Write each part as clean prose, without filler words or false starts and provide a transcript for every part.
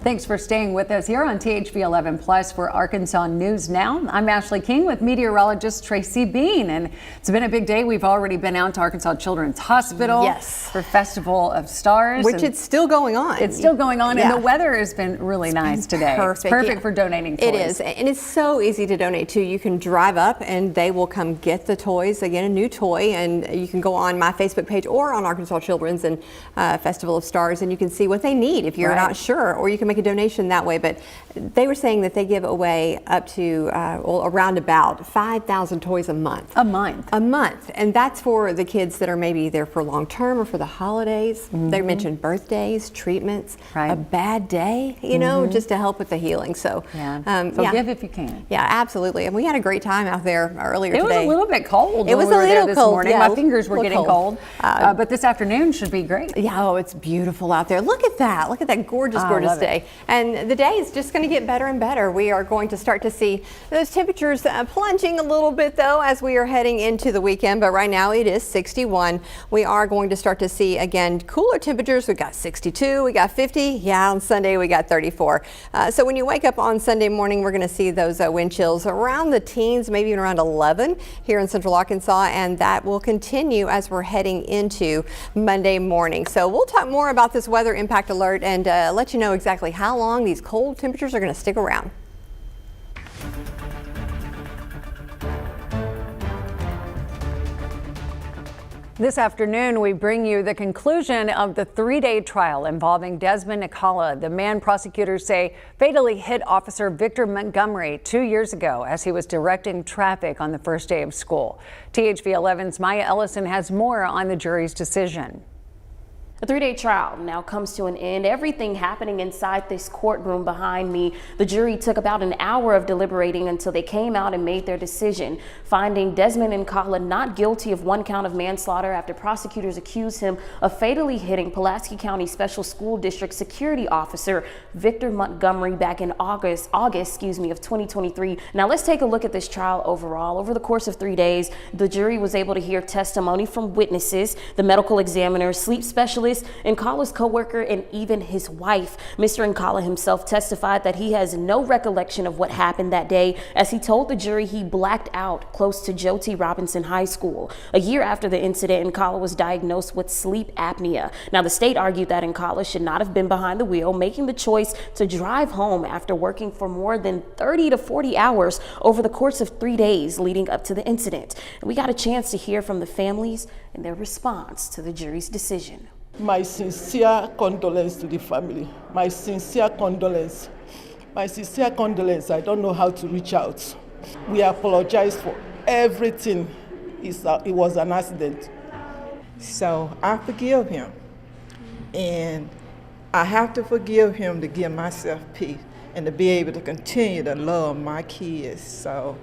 Thanks for staying with us here on THV 11 Plus for Arkansas News Now. I'm Ashley King with meteorologist Tracy Bean, and it's been a big day. We've already been out to Arkansas Children's Hospital for Festival of Stars. Which it's still going on. It's still going on, and the weather has been really nice today. Perfect. It's perfect for donating toys. It is, and it's so easy to donate too. You can drive up and they will come get the toys, again, a new toy, and you can go on my Facebook page or on Arkansas Children's and Festival of Stars, and you can see what they need if you're not sure, or you can make a donation that way. But they were saying that they give away up to around about 5,000 toys a month. A month, and that's for the kids that are maybe there for long term or for the holidays. They mentioned birthdays, treatments, a bad day, you know, just to help with the healing. So give if you can. Yeah, absolutely. And we had a great time out there earlier today. It was a little bit cold. It was a little cold morning. Yeah, my fingers were getting cold. But this afternoon should be great. Yeah, oh, it's beautiful out there. Look at that. Look at that gorgeous day. And the day is just going to get better and better. We are going to start to see those temperatures plunging a little bit though as we are heading into the weekend, but right now it is 61. We are going to start to see again cooler temperatures. We got 62, we got 50. Yeah, on Sunday we got 34. So when you wake up on Sunday morning, we're going to see those wind chills around the teens, maybe even around 11 here in central Arkansas, and that will continue as we're heading into Monday morning. So we'll talk more about this weather impact alert and let you know exactly how long these cold temperatures are going to stick around. This afternoon, we bring you the conclusion of the three-day trial involving Desmond Nicala, the man prosecutors say fatally hit Officer Victor Montgomery 2 years ago as he was directing traffic on the first day of school. THV 11's Maya Ellison has more on the jury's decision. The three-day trial now comes to an end. Everything happening inside this courtroom behind me. The jury took about an hour of deliberating until they came out and made their decision, finding Desmond Nicala not guilty of one count of manslaughter after prosecutors accused him of fatally hitting Pulaski County Special School District security officer Victor Montgomery back in August of 2023. Now let's take a look at this trial overall. Over the course of 3 days, the jury was able to hear testimony from witnesses, the medical examiner, sleep specialist, Nicala's co-worker, and even his wife. Mr. Nicala himself testified that he has no recollection of what happened that day, as he told the jury he blacked out close to Joe T. Robinson High School. A year after the incident, Nicala was diagnosed with sleep apnea. Now, the state argued that Nicala should not have been behind the wheel, making the choice to drive home after working for more than 30 to 40 hours over the course of 3 days leading up to the incident. And we got a chance to hear from the families and their response to the jury's decision. My sincere condolence to the family. My sincere condolence. My sincere condolence. I don't know how to reach out. We apologize for everything. It was an accident. So I forgive him. And I have to forgive him to give myself peace and to be able to continue to love my kids. So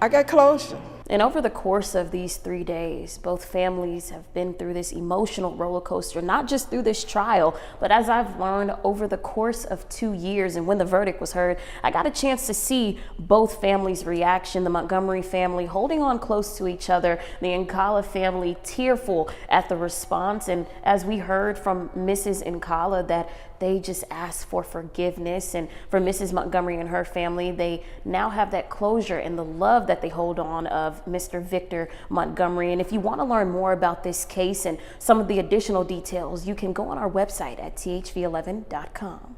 I got closure. And over the course of these 3 days, both families have been through this emotional roller coaster, not just through this trial, but as I've learned over the course of 2 years. And when the verdict was heard, I got a chance to see both families' reaction. The Montgomery family holding on close to each other, the Nicala family tearful at the response. And as we heard from Mrs. Nicala, that they just asked for forgiveness. And for Mrs. Montgomery and her family, they now have that closure and the love that they hold on of Mr. Victor Montgomery. And if you want to learn more about this case and some of the additional details, you can go on our website at thv11.com.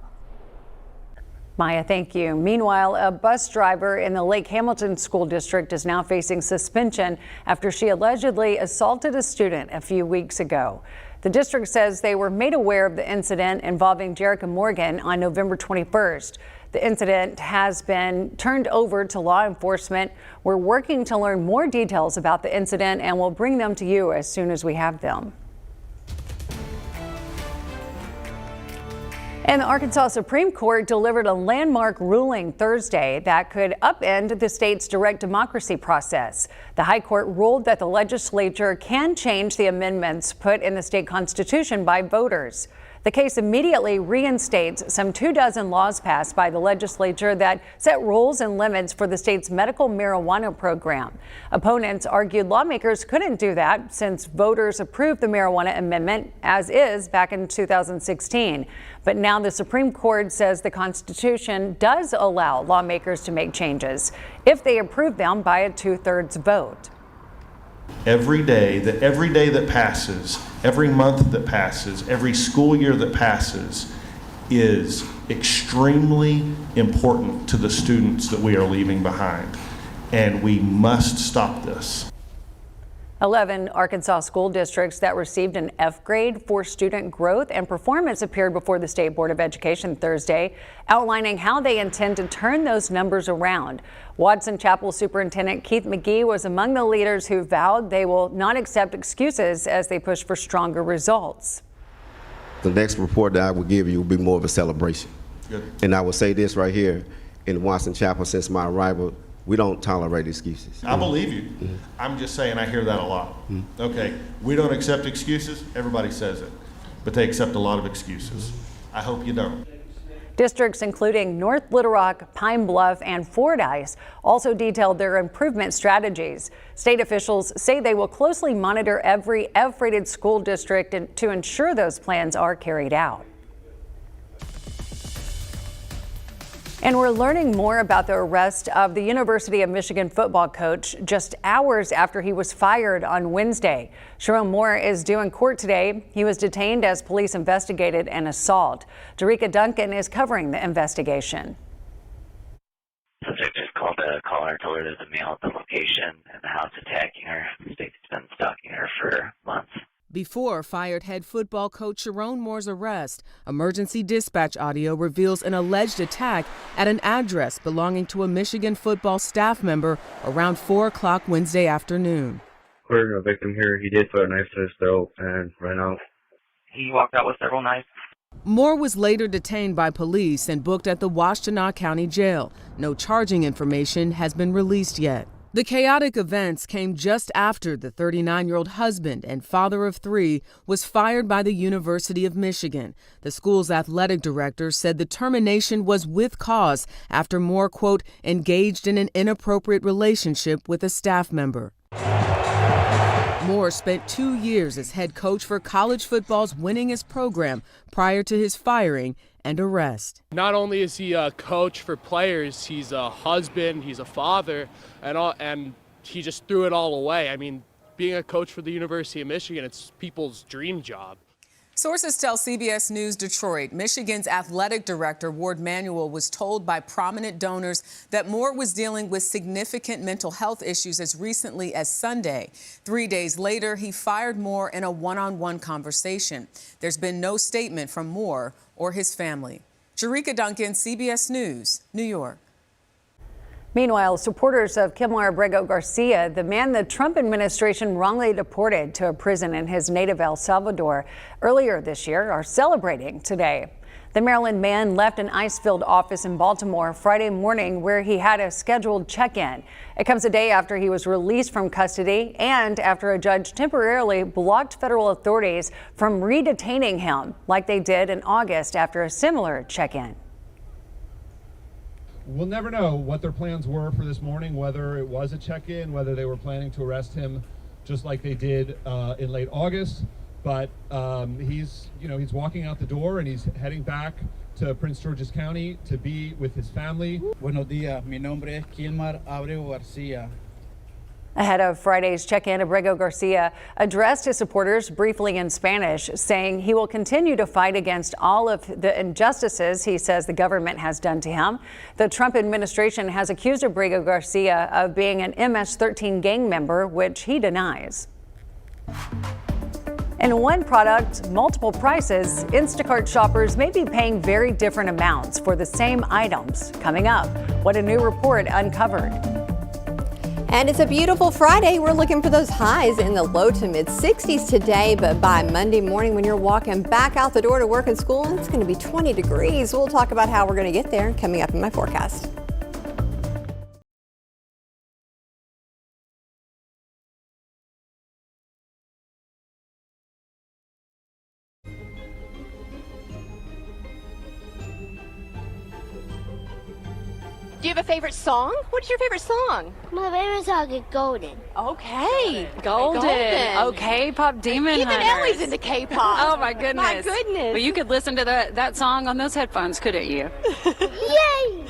Maya, thank you. Meanwhile, a bus driver in the Lake Hamilton School District is now facing suspension after she allegedly assaulted a student a few weeks ago. The district says they were made aware of the incident involving Jerica Morgan on November 21st. The incident has been turned over to law enforcement. We're working to learn more details about the incident, and we'll bring them to you as soon as we have them. And the Arkansas Supreme Court delivered a landmark ruling Thursday that could upend the state's direct democracy process. The High Court ruled that the legislature can change the amendments put in the state constitution by voters. The case immediately reinstates some 24 laws passed by the legislature that set rules and limits for the state's medical marijuana program. Opponents argued lawmakers couldn't do that since voters approved the marijuana amendment as is back in 2016. But now the Supreme Court says the Constitution does allow lawmakers to make changes if they approve them by a 2/3 vote. Every day that passes, every month that passes, every school year that passes is extremely important to the students that we are leaving behind. And we must stop this. 11 Arkansas school districts that received an F grade for student growth and performance appeared before the State Board of Education Thursday, outlining how they intend to turn those numbers around. Watson Chapel Superintendent Keith McGee was among the leaders who vowed they will not accept excuses as they push for stronger results. The next report that I will give you will be more of a celebration. Good. And I will say this right here, in Watson Chapel since my arrival, we don't tolerate excuses. I believe you. I'm just saying I hear that a lot. Okay, we don't accept excuses. Everybody says it, but they accept a lot of excuses. I hope you don't. Districts including North Little Rock, Pine Bluff, and Fordyce also detailed their improvement strategies. State officials say they will closely monitor every F-rated school district to ensure those plans are carried out. And we're learning more about the arrest of the University of Michigan football coach just hours after he was fired on Wednesday. Sharon Moore is due in court today. He was detained as police investigated an assault. Jerika Duncan is covering the investigation. Subject just called a caller, told her there's a male at the location and the house attacking her. The state's been stalking her for months. Before fired head football coach Sharon Moore's arrest, emergency dispatch audio reveals an alleged attack at an address belonging to a Michigan football staff member around 4 o'clock Wednesday afternoon. We're a victim here. He did put a knife to his throat and ran out. He walked out with several knives. Moore was later detained by police and booked at the Washtenaw County Jail. No charging information has been released yet. The chaotic events came just after the 39-year-old husband and father of 3 was fired by the University of Michigan. The school's athletic director said the termination was with cause after Moore, quote, engaged in an inappropriate relationship with a staff member. Moore spent 2 years as head coach for college football's winningest program prior to his firing and arrest. Not only is he a coach for players, he's a husband, he's a father, and he just threw it all away. I mean, being a coach for the University of Michigan, it's people's dream job. Sources tell CBS News Detroit Michigan's athletic director, Ward Manuel, was told by prominent donors that Moore was dealing with significant mental health issues as recently as Sunday. 3 days later, he fired Moore in a one-on-one conversation. There's been no statement from Moore or his family. Jerika Duncan, CBS News, New York. Meanwhile, supporters of Kilmar Abrego Garcia, the man the Trump administration wrongly deported to a prison in his native El Salvador earlier this year, are celebrating today. The Maryland man left an ICE-filled office in Baltimore Friday morning where he had a scheduled check-in. It comes a day after he was released from custody and after a judge temporarily blocked federal authorities from re-detaining him like they did in August after a similar check-in. We'll never know what their plans were for this morning, whether it was a check-in, whether they were planning to arrest him just like they did in late August. But he's walking out the door and he's heading back to Prince George's County to be with his family. Buenos días, mi nombre es Kilmar Abrego Garcia. Ahead of Friday's check-in, Abrego Garcia addressed his supporters briefly in Spanish, saying he will continue to fight against all of the injustices he says the government has done to him. The Trump administration has accused Abrego Garcia of being an MS-13 gang member, which he denies. In one product, multiple prices, Instacart shoppers may be paying very different amounts for the same items. Coming up, what a new report uncovered. And it's a beautiful Friday. We're looking for those highs in the low to mid 60s today, but by Monday morning when you're walking back out the door to work and school, it's going to be 20 degrees. We'll talk about how we're going to get there coming up in my forecast. Do you have a favorite song? What's your favorite song? My favorite song is Golden. Okay. Golden. Okay, Pop Demon Even Hunters. Ellie's into K-pop. Oh my goodness. My goodness. Well, you could listen to that song on those headphones, couldn't you? Yay!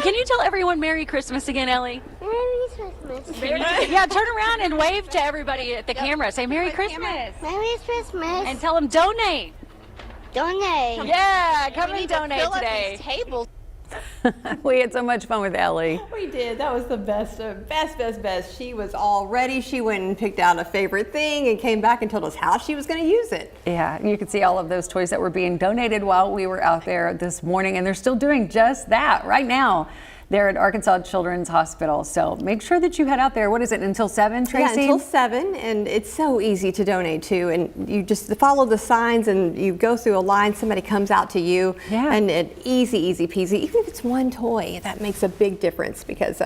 Can you tell everyone Merry Christmas again, Ellie? Merry Christmas. Yeah, turn around and wave to everybody at the camera. Say Merry Christmas. Merry Christmas. And tell them donate. Donate. Yeah, come We and need to donate fill up today. these tables. We had so much fun with Ellie. We did. That was the best. Best. She was all ready. She went and picked out a favorite thing and came back and told us how she was going to use it. Yeah, you could see all of those toys that were being donated while we were out there this morning, and they're still doing just that right now. They're at Arkansas Children's Hospital. So make sure that you head out there. What is it, until 7, Tracy? Yeah, until 7, and it's so easy to donate to. And you just follow the signs and you go through a line, somebody comes out to you, and easy peasy. Even if it's one toy, that makes a big difference, because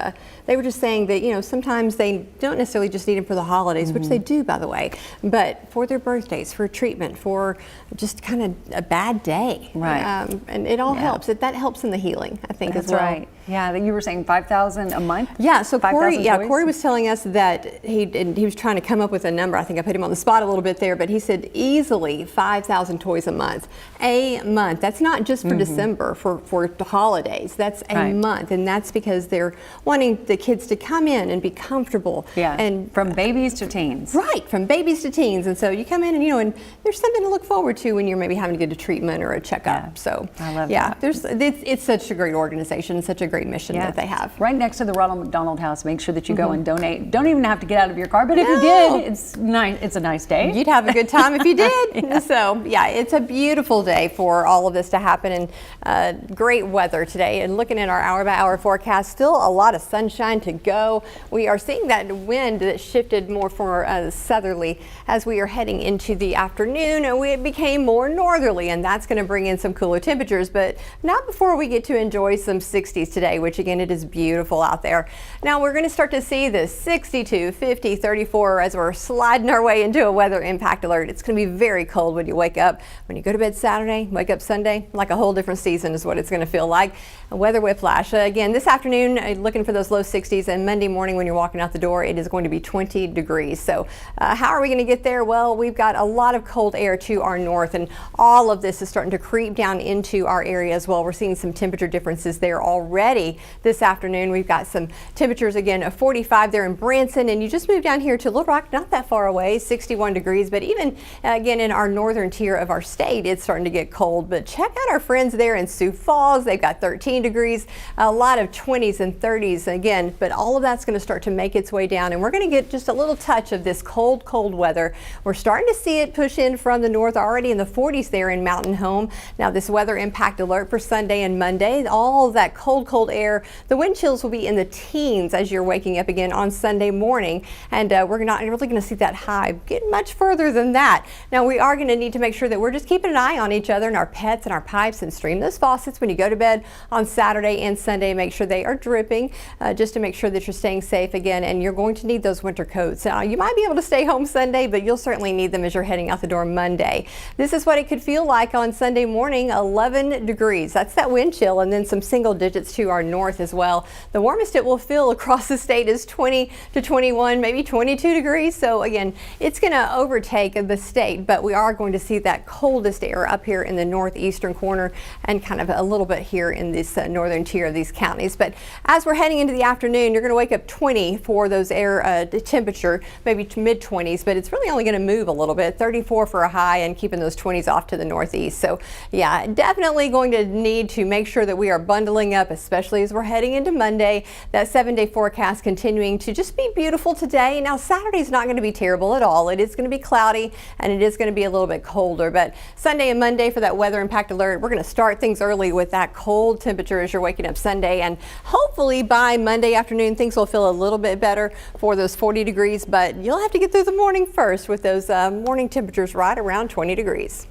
they were just saying that, you know, sometimes they don't necessarily just need them for the holidays, which they do, by the way, but for their birthdays, for treatment, for just kind of a bad day. Right. And it all helps. That helps in the healing, I think, as well. That's right. Yeah, you were saying 5,000 a month? Yeah, so Corey, 5,000 toys? Corey was telling us that he was trying to come up with a number. I think I put him on the spot a little bit there, but he said easily 5,000 toys a month. A month. That's not just for December, for the holidays. That's a month, and that's because they're wanting the kids to come in and be comfortable. Yeah, and from babies to teens. Right, from babies to teens. And so you come in and, you know, and there's something to look forward to when you're maybe having to get a treatment or a checkup. Yeah, so I love that. It's such a great organization, such a great mission that they have. Right next to the Ronald McDonald House. Make sure that you go and donate. Don't even have to get out of your car, but if you did, it's nice. It's a nice day. You'd have a good time if you did. So yeah, it's a beautiful day for all of this to happen, and great weather today. And looking at our hour-by-hour forecast, still a lot of sunshine to go. We are seeing that wind that shifted more for southerly as we are heading into the afternoon, and it became more northerly, and that's going to bring in some cooler temperatures, but not before we get to enjoy some 60s today, which again, it is beautiful out there. Now we're going to start to see the 62, 50, 34 as we're sliding our way into a weather impact alert. It's going to be very cold when you wake up. When you go to bed Saturday, wake up Sunday, like a whole different season is what it's going to feel like. A weather whiplash. Again, this afternoon, looking for those low 60s, and Monday morning when you're walking out the door, it is going to be 20 degrees. So how are we going to get there? Well, we've got a lot of cold air to our north, and all of this is starting to creep down into our area as well. We're seeing some temperature differences there already this afternoon. We've got some temperatures again of 45 there in Branson, and you just moved down here to Little Rock, not that far away, 61 degrees. But even again in our northern tier of our state, it's starting to get cold. But check out our friends there in Sioux Falls. They've got 13 degrees, a lot of 20s and 30s again, but all of that's going to start to make its way down, and we're going to get just a little touch of this cold weather. We're starting to see it push in from the north, already in the 40s there in Mountain Home. Now this weather impact alert for Sunday and Monday, all of that cold air, the wind chills will be in the teens as you're waking up again on Sunday morning, and we're not really going to see that high get much further than that. Now we are going to need to make sure that we're just keeping an eye on each other and our pets and our pipes, and stream those faucets when you go to bed on Saturday and Sunday. Make sure they are dripping, just to make sure that you're staying safe again, and you're going to need those winter coats. You might be able to stay home Sunday, but you'll certainly need them as you're heading out the door Monday. This is what it could feel like on Sunday morning, 11 degrees. That's that wind chill, and then some single digits to our north as well. The warmest it will feel across the state is 20 to 21, maybe 22 degrees. So again, it's going to overtake the state, but we are going to see that coldest air up here in the northeastern corner, and kind of a little bit here in this northern tier of these counties. But as we're heading into the afternoon, you're going to wake up 20 for those air temperature, maybe to mid 20s, but it's really only going to move a little bit. 34 for a high, and keeping those 20s off to the northeast. So yeah, definitely going to need to make sure that we are bundling up, especially as we're heading into Monday. That 7-day forecast continuing to just be beautiful today. Now Saturday's not going to be terrible at all. It is going to be cloudy, and it is going to be a little bit colder, but Sunday and Monday for that weather impact alert, we're going to start things early with that cold temperature as you're waking up Sunday, and hopefully by Monday afternoon things will feel a little bit better for those 40 degrees, but you'll have to get through the morning first with those morning temperatures right around 20 degrees.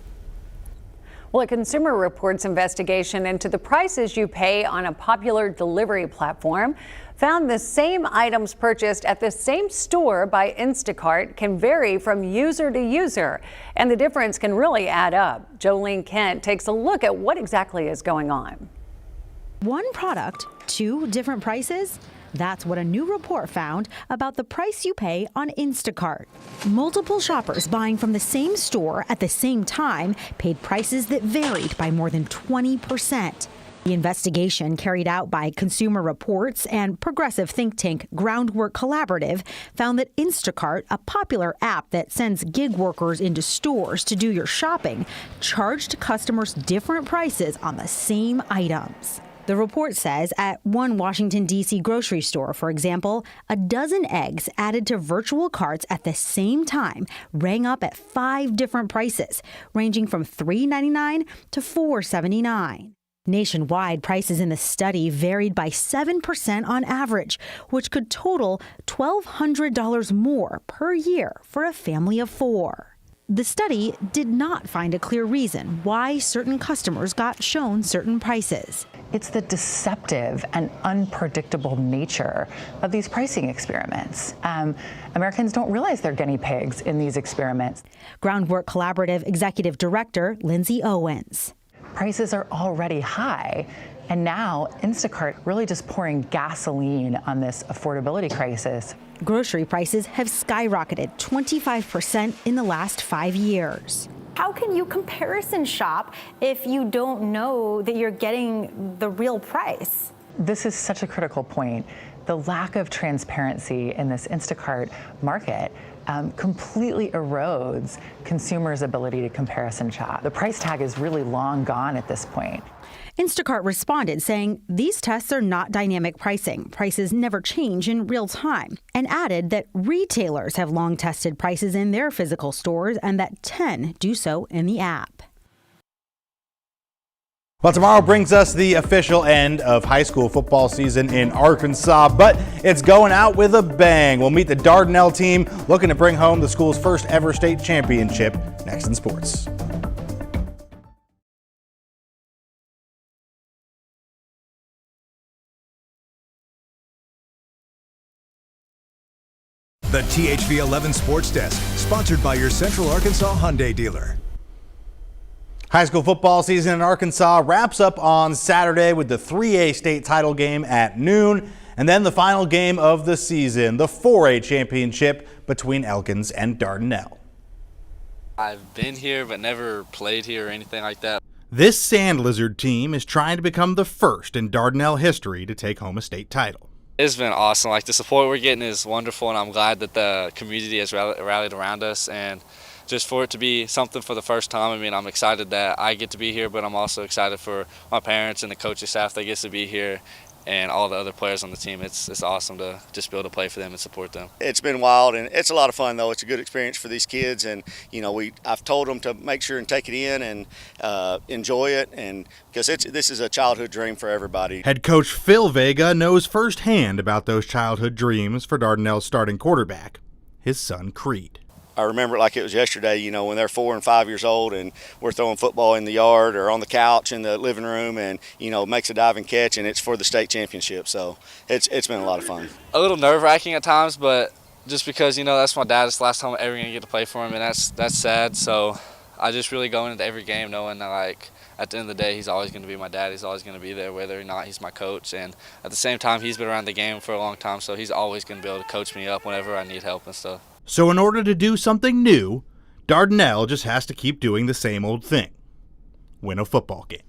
Well, a Consumer Reports investigation into the prices you pay on a popular delivery platform found the same items purchased at the same store by Instacart can vary from user to user, and the difference can really add up. Jolene Kent takes a look at what exactly is going on. One product 2 different prices? That's what a new report found about the price you pay on Instacart. Multiple shoppers buying from the same store at the same time paid prices that varied by more than 20%. The investigation, carried out by Consumer Reports and progressive think tank Groundwork Collaborative, found that Instacart, a popular app that sends gig workers into stores to do your shopping, charged customers different prices on the same items. The report says at one Washington, D.C. grocery store, for example, a dozen eggs added to virtual carts at the same time rang up at 5 different prices, ranging from $3.99 to $4.79. Nationwide, prices in the study varied by 7% on average, which could total $1,200 more per year for a family of 4. The study did not find a clear reason why certain customers got shown certain prices. It's the deceptive and unpredictable nature of these pricing experiments. Americans don't realize they're guinea pigs in these experiments. Groundwork Collaborative Executive Director Lindsay Owens. Prices are already high, and now Instacart really just pouring gasoline on this affordability crisis. Grocery prices have skyrocketed 25% in the last 5 years. How can you comparison shop if you don't know that you're getting the real price? This is such a critical point. The lack of transparency in this Instacart market completely erodes consumers' ability to comparison shop. The price tag is really long gone at this point. Instacart responded saying these tests are not dynamic pricing. Prices never change in real time, and added that retailers have long tested prices in their physical stores and that 10 do so in the app. Well, tomorrow brings us the official end of high school football season in Arkansas, but it's going out with a bang. We'll meet the Dardanelle team looking to bring home the school's first ever state championship next in sports. The THV 11 Sports Desk, sponsored by your Central Arkansas Hyundai dealer. High school football season in Arkansas wraps up on Saturday with the 3A state title game at noon, and then the final game of the season, the 4A championship between Elkins and Dardanelle. I've been here but never played here or anything like that. This Sand Lizard team is trying to become the first in Dardanelle history to take home a state title. It's been awesome. Like, the support we're getting is wonderful, and I'm glad that the community has rallied around us. And just for it to be something for the first time, I mean, I'm excited that I get to be here, but I'm also excited for my parents and the coaching staff that gets to be here, and all the other players on the team. It's awesome to just be able to play for them and support them. It's been wild, and it's a lot of fun, though. It's a good experience for these kids, and I've told them to make sure and take it in and enjoy it, and because this is a childhood dream for everybody. Head coach Phil Vega knows firsthand about those childhood dreams for Dardanelle's starting quarterback, his son Creed. I remember it like it was yesterday, when they're 4 and 5 years old and we're throwing football in the yard or on the couch in the living room, and, makes a diving catch, and it's for the state championship. So it's been a lot of fun. A little nerve-wracking at times, but just because, that's my dad. It's the last time I'm ever going to get to play for him, and that's sad. So I just really go into every game knowing that, like, at the end of the day, he's always going to be my dad. He's always going to be there, whether or not he's my coach. And at the same time, he's been around the game for a long time, so he's always going to be able to coach me up whenever I need help and stuff. So in order to do something new, Dardanelle just has to keep doing the same old thing: win a football game.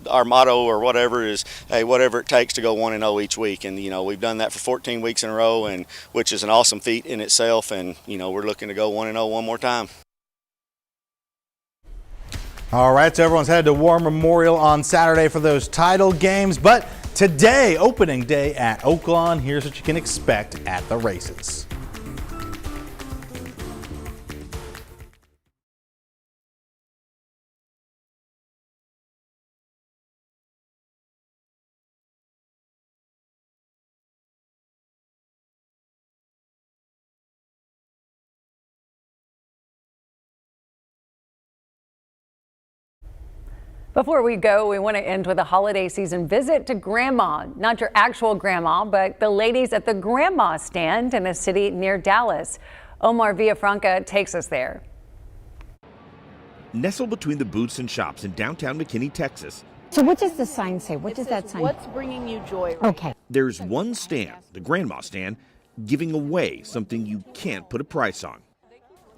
Our motto or whatever is, hey, whatever it takes to go 1-0 each week. And, we've done that for 14 weeks in a row, and which is an awesome feat in itself. And, we're looking to go 1-0 one more time. All right, so everyone's headed to War Memorial on Saturday for those title games. But today, opening day at Oaklawn, here's what you can expect at the races. Before we go, we want to end with a holiday season visit to Grandma. Not your actual grandma, but the ladies at the Grandma stand in a city near Dallas. Omar Villafranca takes us there. Nestled between the booths and shops in downtown McKinney, Texas, So what does the sign say? What does that sign? What's bringing you joy? Okay. There's one stand, the Grandma stand, giving away something you can't put a price on.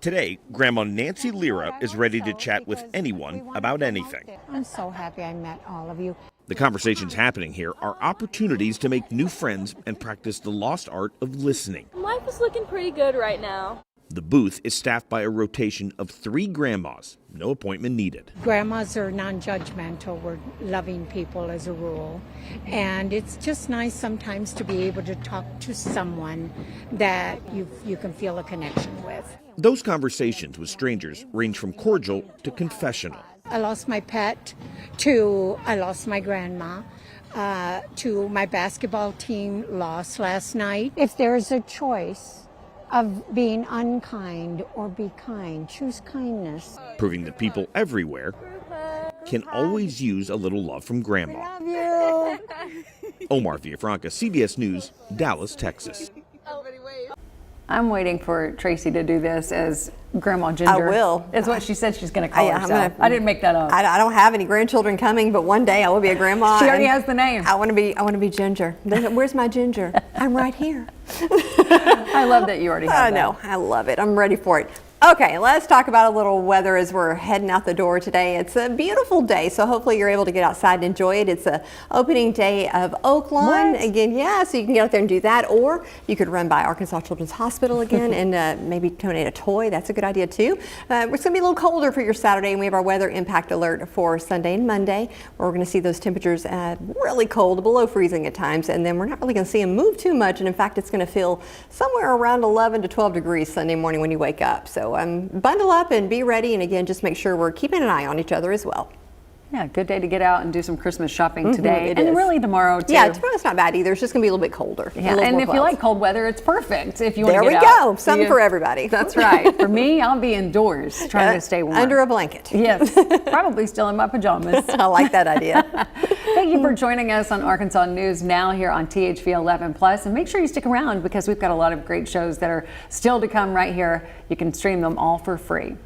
Today, Grandma Nancy Lira is ready to chat with anyone about anything. I'm so happy I met all of you. The conversations happening here are opportunities to make new friends and practice the lost art of listening. Life is looking pretty good right now. The booth is staffed by a rotation of 3 grandmas, no appointment needed. Grandmas are non-judgmental. We're loving people as a rule. And it's just nice sometimes to be able to talk to someone that you can feel a connection with. Those conversations with strangers range from cordial to confessional. I lost my pet, to I lost my grandma, to my basketball team lost last night. If there's a choice of being unkind or be kind, choose kindness. Proving that people everywhere can always use a little love from Grandma. Love you. Omar Villafranca, CBS News, Dallas, Texas. I'm waiting for Tracy to do this as Grandma Ginger. I will. It's what she said she's going to call herself. I didn't make that up. I don't have any grandchildren coming, but one day I will be a grandma. She already has the name. I want to be Ginger. Where's my Ginger? I'm right here. I love that you already have that. I know. I love it. I'm ready for it. Okay, let's talk about a little weather as we're heading out the door today. It's a beautiful day, so hopefully you're able to get outside and enjoy it. It's the opening day of Oaklawn. What? Again, yeah, so you can get out there and do that, or you could run by Arkansas Children's Hospital again and maybe donate a toy. That's a good idea too. It's going to be a little colder for your Saturday, and we have our weather impact alert for Sunday and Monday, where we're going to see those temperatures really cold, below freezing at times, and then we're not really going to see them move too much, and in fact, it's going to feel somewhere around 11 to 12 degrees Sunday morning when you wake up. So bundle up and be ready, and again, just make sure we're keeping an eye on each other as well. Yeah, good day to get out and do some Christmas shopping today, it and is. really tomorrow too. Yeah, tomorrow's not bad either. It's just going to be a little bit colder. Yeah, and if you like cold weather, it's perfect. If you want there to get we out. go, something for everybody. That's right. For me, I'll be indoors trying to stay warm under a blanket. Yes, probably still in my pajamas. I like that idea. Thank you for joining us on Arkansas News Now here on THV 11+, and make sure you stick around because we've got a lot of great shows that are still to come right here. You can stream them all for free.